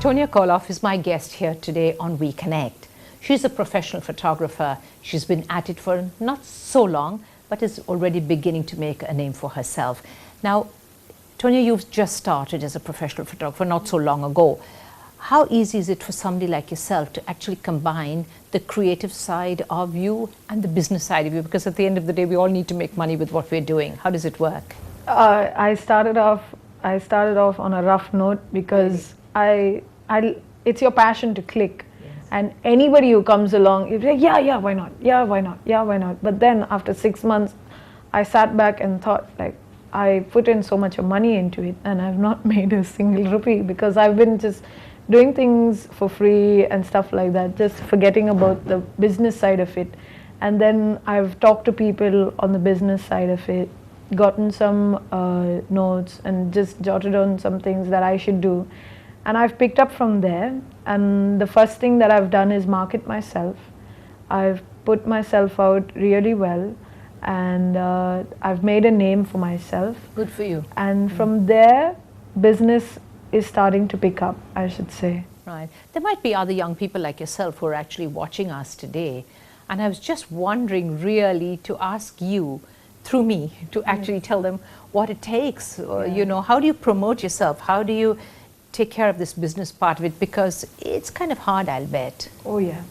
Tonya Koloff is my guest here today on Weconnect. She's a professional photographer. She's been at it for not so long, but is already beginning to make a name for herself. Now, Tonya, you've just started as a professional photographer not so long ago. How easy is it for somebody like yourself to actually combine the creative side of you and the business side of you? Because at the end of the day, we all need to make money with what we're doing. How does it work? I started off on a rough note because it's your passion to click. Yes. And anybody who comes along, you're like, yeah, why not? Yeah, why not? Yeah, why not? But then after 6 months, I sat back and thought, like, I put in so much money into it and I've not made a single rupee because I've been just doing things for free and stuff like that, just forgetting about the business side of it. And then I've talked to people on the business side of it, gotten some notes and just jotted on some things that I should do. And I've picked up from there. And the first thing that I've done is market myself. I've put myself out really well. And I've made a name for myself. Good for you. And from there, business is starting to pick up, I should say. Right. There might be other young people like yourself who are actually watching us today. And I was just wondering really to ask you, through me, to actually tell them what it takes. You know, how do you promote yourself? How do you take care of this business part of it? Because it's kind of hard, I'll bet. Oh yeah.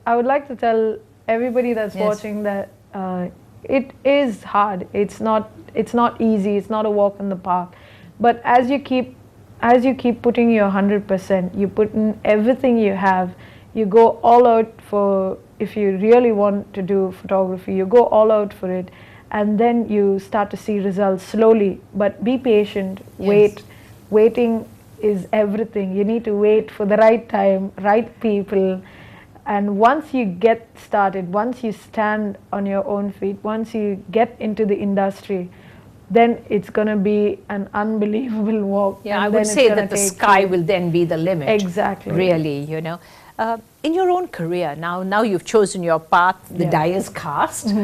I would like to tell everybody that's watching that it is hard. It's not easy. It's not a walk in the park. But as you keep putting your 100%, you put in everything you have, you go all out for, if you really want to do photography, you go all out for it, and then you start to see results slowly. But be patient, wait. Waiting is everything. You need to wait for the right time, right people. And once you get started, once you stand on your own feet, once you get into the industry, then it's going to be an unbelievable walk. Yeah, I would say that the sky will then be the limit. Exactly. Really, you know. In your own career, now you've chosen your path, the die is cast.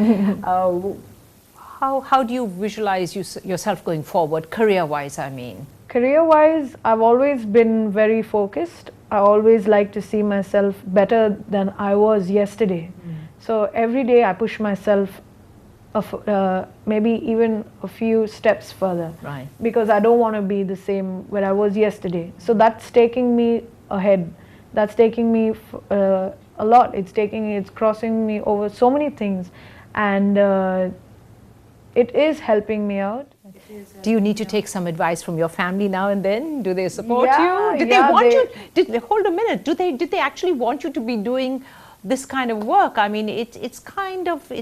How do you visualize yourself going forward, career-wise, I mean? Career-wise, I've always been very focused. I always like to see myself better than I was yesterday. So every day I push myself maybe even a few steps further. Right. Because I don't want to be the same where I was yesterday. So that's taking me ahead. That's taking me a lot. It's crossing me over so many things. And it is helping me out. Do you need to take some advice from your family now and then? Do they support you? Did they want you? Hold a minute. Did they actually want you to be doing this kind of work? I mean, it's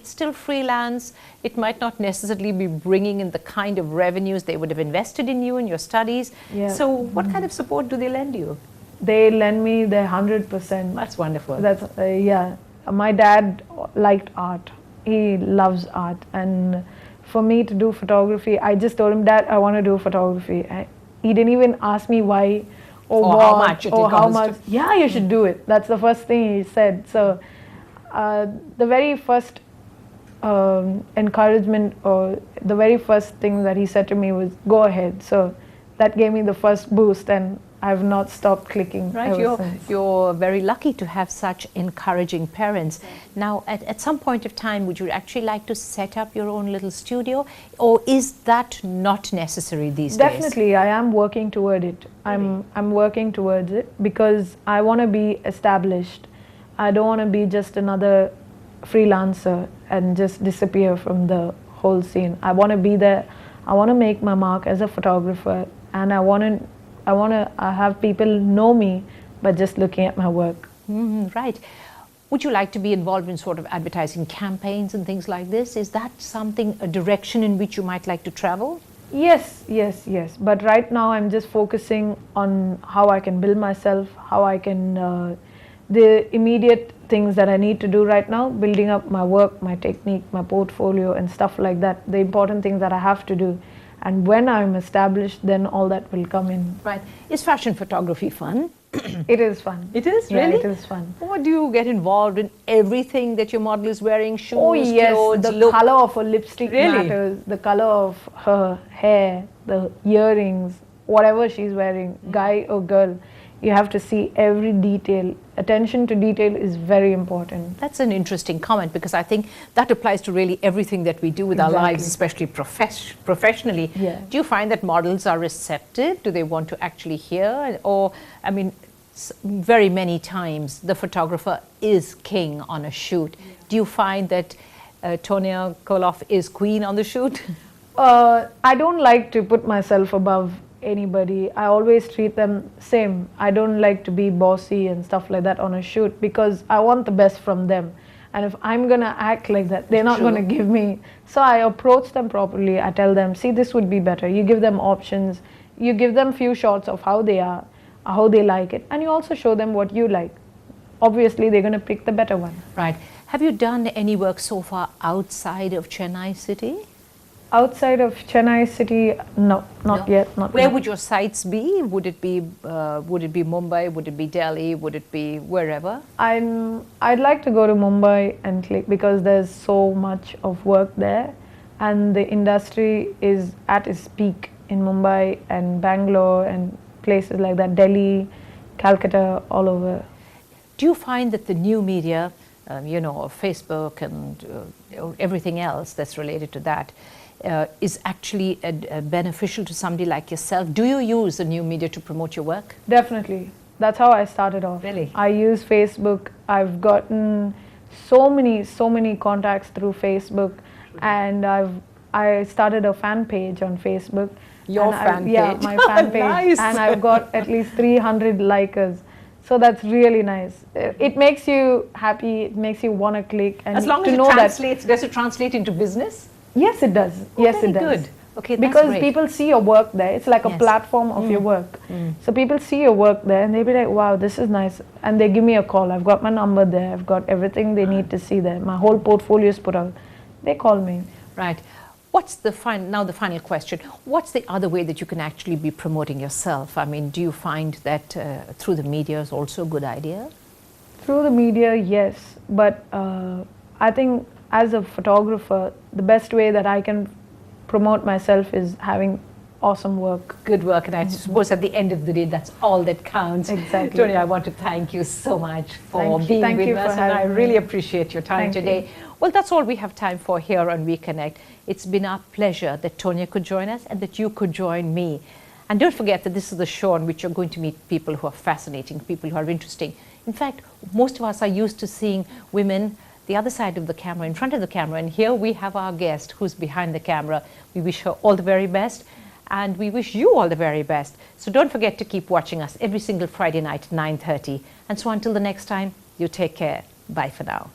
still freelance. It might not necessarily be bringing in the kind of revenues they would have invested in you and your studies. Yeah. So what kind of support do they lend you? They lend me their 100%. That's wonderful. That's my dad liked art. He loves art, and for me to do photography, I just told him, Dad, I want to do photography. He didn't even ask me why or how much. How much. Yeah, you should do it. That's the first thing he said. So the very first encouragement or the very first thing that he said to me was, go ahead. So that gave me the first boost, and I've not stopped clicking ever since. You're very lucky to have such encouraging parents. Now, at some point of time, would you actually like to set up your own little studio, or is that not necessary these days? Definitely, I am working toward it. I'm working towards it because I want to be established. I don't want to be just another freelancer and just disappear from the whole scene. I want to be there. I want to make my mark as a photographer, and I want to have people know me by just looking at my work. Right. Would you like to be involved in sort of advertising campaigns and things like this? Is that a direction in which you might like to travel? Yes. But right now I'm just focusing on how I can build myself, how I can, the immediate things that I need to do right now, building up my work, my technique, my portfolio and stuff like that, the important things that I have to do. And when I'm established, then all that will come in. Right. Is fashion photography fun? It is fun. It is? Yeah, really? it is fun. What do you get involved in? Everything that your model is wearing? Shoes, clothes, the color of her lipstick matters, the color of her hair, the earrings, whatever she's wearing, guy or girl. You have to see every detail. Attention to detail is very important. That's an interesting comment, because I think that applies to really everything that we do with our lives, especially professionally. Yeah. Do you find that models are receptive? Do they want to actually hear? Or, I mean, very many times the photographer is king on a shoot. Yeah. Do you find that Tonya Koloff is queen on the shoot? I don't like to put myself above anybody. I always treat them same. I don't like to be bossy and stuff like that on a shoot, because I want the best from them. And if I'm gonna act like that, they're not gonna give me. So I approach them properly. I tell them, see, this would be better. You give them options. You give them few shots of how they are, how they like it, and you also show them what you like. Obviously, they're gonna pick the better one. Right. Have you done any work so far outside of Chennai city? Outside of Chennai city, no, not yet. Where would your sites be? Would it be Mumbai? Would it be Delhi? Would it be wherever? I'd like to go to Mumbai and click, because there's so much of work there, and the industry is at its peak in Mumbai and Bangalore and places like that, Delhi, Calcutta, all over. Do you find that the new media, Facebook and everything else that's related to that, is actually beneficial to somebody like yourself? Do you use the new media to promote your work? Definitely. That's how I started off. Really? I use Facebook. I've gotten so many contacts through Facebook, and I started a fan page on Facebook. Your fan page? Yeah, my fan page. Nice. And I've got at least 300 likers. So that's really nice. It makes you happy. It makes you want to click. And as long as it translates, does it translate into business? Yes, it does. Yes, it does. Good. Okay, that's because great. People see your work there. It's like a platform of your work. So people see your work there, and they be like, wow, this is nice. And they give me a call. I've got my number there. I've got everything they need to see there. My whole portfolio is put out. They call me. Right. What's the final question. What's the other way that you can actually be promoting yourself? I mean, do you find that through the media is also a good idea? Through the media, yes. But I think as a photographer, the best way that I can promote myself is having awesome work. Good work, and I suppose at the end of the day, that's all that counts. Exactly. Tonya, I want to thank you so much for being with us, and I really appreciate your time today. Well, that's all we have time for here on Weconnect. It's been our pleasure that Tonya could join us and that you could join me. And don't forget that this is the show on which you're going to meet people who are fascinating, people who are interesting. In fact, most of us are used to seeing women the other side of the camera, in front of the camera, and here we have our guest who's behind the camera. We wish her all the very best, and we wish you all the very best. So don't forget to keep watching us every single Friday night at 9:30. And so until the next time, you take care. Bye for now.